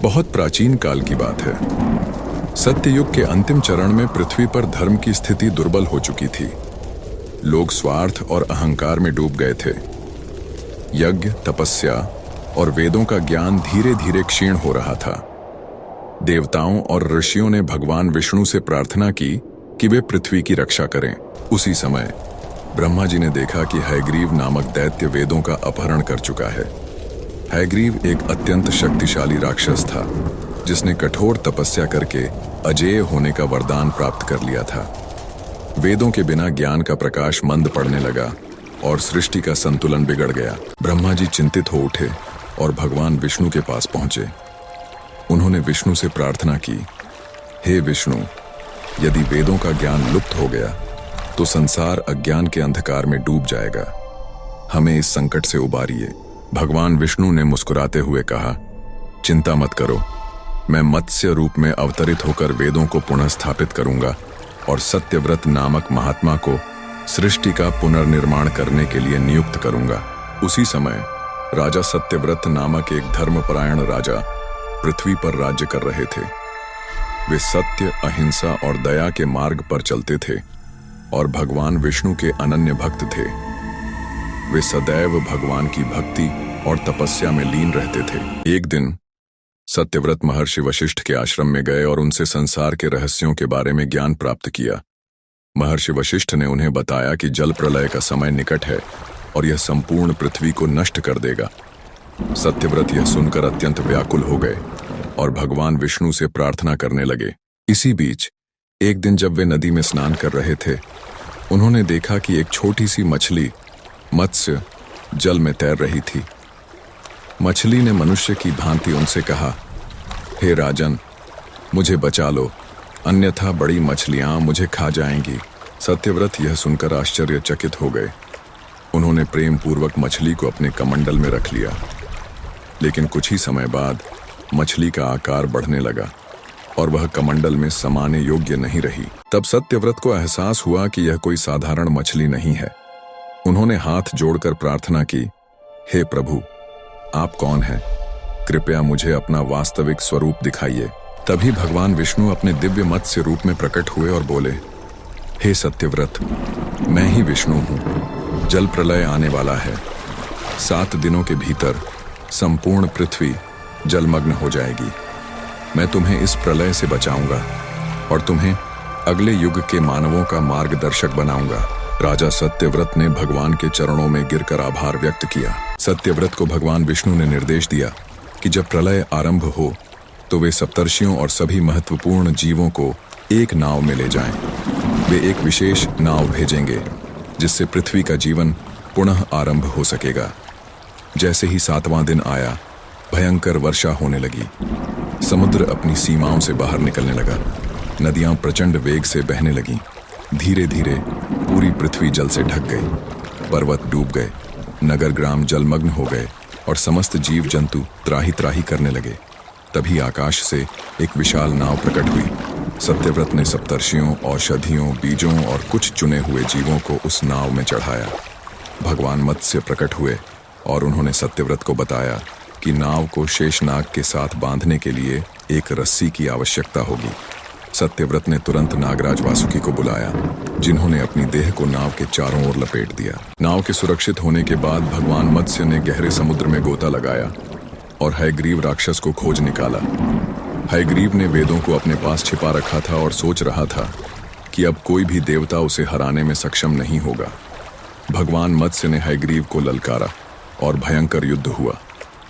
बहुत प्राचीन काल की बात है। सत्ययुग के अंतिम चरण में पृथ्वी पर धर्म की स्थिति दुर्बल हो चुकी थी। लोग स्वार्थ और अहंकार में डूब गए थे। यज्ञ, तपस्या और वेदों का ज्ञान धीरे धीरे क्षीण हो रहा था। देवताओं और ऋषियों ने भगवान विष्णु से प्रार्थना की कि वे पृथ्वी की रक्षा करें। उसी समय ब्रह्मा जी ने देखा कि हयग्रीव नामक दैत्य वेदों का अपहरण कर चुका है। हयग्रीव एक अत्यंत शक्तिशाली राक्षस था, जिसने कठोर तपस्या करके अजेय होने का वरदान प्राप्त कर लिया था। वेदों के बिना ज्ञान का प्रकाश मंद पड़ने लगा और सृष्टि का संतुलन बिगड़ गया। ब्रह्मा जी चिंतित हो उठे और भगवान विष्णु के पास पहुंचे। उन्होंने विष्णु से प्रार्थना की, हे विष्णु, यदि वेदों का ज्ञान लुप्त हो गया तो संसार अज्ञान के अंधकार में डूब जाएगा। हमें इस संकट से उबारिए। भगवान विष्णु ने मुस्कुराते हुए कहा, चिंता मत करो, मैं मत्स्य रूप में अवतरित होकर वेदों को पुनः स्थापित करूंगा और सत्यव्रत नामक महात्मा को सृष्टि का पुनर्निर्माण करने के लिए नियुक्त करूंगा। उसी समय राजा सत्यव्रत नामक एक धर्मपरायण राजा पृथ्वी पर राज्य कर रहे थे। वे सत्य, अहिंसा और दया के मार्ग पर चलते थे और भगवान विष्णु के अनन्य भक्त थे। वे सदैव भगवान की भक्ति और तपस्या में लीन रहते थे। एक दिन सत्यव्रत महर्षि वशिष्ठ के आश्रम में गए और उनसे संसार के रहस्यों के बारे में ज्ञान प्राप्त किया। महर्षि वशिष्ठ ने उन्हें बताया कि जल प्रलय का समय निकट है और यह संपूर्ण पृथ्वी को नष्ट कर देगा। सत्यव्रत यह सुनकर अत्यंत व्याकुल हो गए और भगवान विष्णु से प्रार्थना करने लगे। इसी बीच एक दिन जब वे नदी में स्नान कर रहे थे, उन्होंने देखा कि एक छोटी सी मछली मत्स्य जल में तैर रही थी। मछली ने मनुष्य की भांति उनसे कहा, हे राजन, मुझे बचा लो, अन्यथा बड़ी मछलियां मुझे खा जाएंगी। सत्यव्रत यह सुनकर आश्चर्यचकित हो गए। उन्होंने प्रेम पूर्वक मछली को अपने कमंडल में रख लिया, लेकिन कुछ ही समय बाद मछली का आकार बढ़ने लगा और वह कमंडल में समाने योग्य नहीं रही। तब सत्यव्रत को एहसास हुआ कि यह कोई साधारण मछली नहीं है। उन्होंने हाथ जोड़कर प्रार्थना की, हे प्रभु, आप कौन हैं? कृपया मुझे अपना वास्तविक स्वरूप दिखाइए। तभी भगवान विष्णु अपने दिव्य मत्स्य रूप में प्रकट हुए और बोले, हे सत्यव्रत, मैं ही विष्णु हूँ। जल प्रलय आने वाला है। 7 दिनों के भीतर संपूर्ण पृथ्वी जलमग्न हो जाएगी। मैं तुम्हें इस प्रलय से बचाऊंगा और तुम्हें अगले युग के मानवों का मार्गदर्शक बनाऊंगा। राजा सत्यव्रत ने भगवान के चरणों में गिरकर आभार व्यक्त किया। सत्यव्रत को भगवान विष्णु ने निर्देश दिया कि जब प्रलय आरंभ हो तो वे सप्तर्षियों और सभी महत्वपूर्ण जीवों को एक नाव में ले जाएं। वे एक विशेष नाव भेजेंगे जिससे पृथ्वी का जीवन पुनः आरंभ हो सकेगा। जैसे ही 7वां दिन आया, भयंकर वर्षा होने लगी। समुद्र अपनी सीमाओं से बाहर निकलने लगा। नदियां प्रचंड वेग से बहने लगीं। धीरे धीरे पूरी पृथ्वी जल से ढक गई। पर्वत डूब गए, नगर ग्राम जलमग्न हो गए और समस्त जीव जंतु त्राही त्राही करने लगे। तभी आकाश से एक विशाल नाव प्रकट हुई। सत्यव्रत ने सप्तर्षियों, औषधियों, बीजों और कुछ चुने हुए जीवों को उस नाव में चढ़ाया। भगवान मत्स्य प्रकट हुए और उन्होंने सत्यव्रत को बताया कि नाव को शेषनाग के साथ बांधने के लिए एक रस्सी की आवश्यकता होगी। सत्यव्रत ने तुरंत नागराज वासुकी को बुलाया, जिन्होंने अपनी देह को नाव के चारों ओर लपेट दिया। नाव के सुरक्षित होने के बाद भगवान मत्स्य ने गहरे समुद्र में गोता लगाया और हयग्रीव राक्षस को खोज निकाला। हयग्रीव ने वेदों को अपने पास छिपा रखा था और सोच रहा था कि अब कोई भी देवता उसे हराने में सक्षम नहीं होगा। भगवान मत्स्य ने हयग्रीव को ललकारा और भयंकर युद्ध हुआ।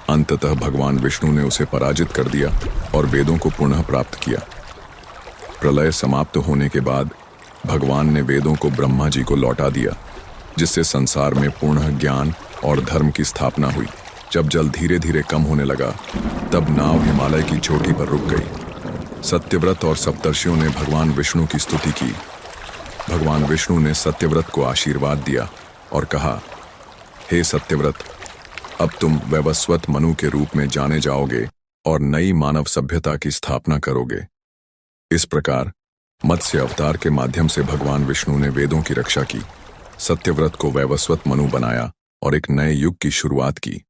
अंततः भगवान विष्णु ने उसे पराजित कर दिया और वेदों को पुनः प्राप्त किया। प्रलय समाप्त होने के बाद भगवान ने वेदों को ब्रह्मा जी को लौटा दिया, जिससे संसार में पुनः ज्ञान और धर्म की स्थापना हुई। जब जल धीरे धीरे कम होने लगा, तब नाव हिमालय की चोटी पर रुक गई। सत्यव्रत और सप्तर्षियों ने भगवान विष्णु की स्तुति की। भगवान विष्णु ने सत्यव्रत को आशीर्वाद दिया और कहा, हे सत्यव्रत, अब तुम वैवस्वत मनु के रूप में जाने जाओगे और नई मानव सभ्यता की स्थापना करोगे। इस प्रकार मत्स्य अवतार के माध्यम से भगवान विष्णु ने वेदों की रक्षा की, सत्यव्रत को वैवस्वत मनु बनाया और एक नए युग की शुरुआत की।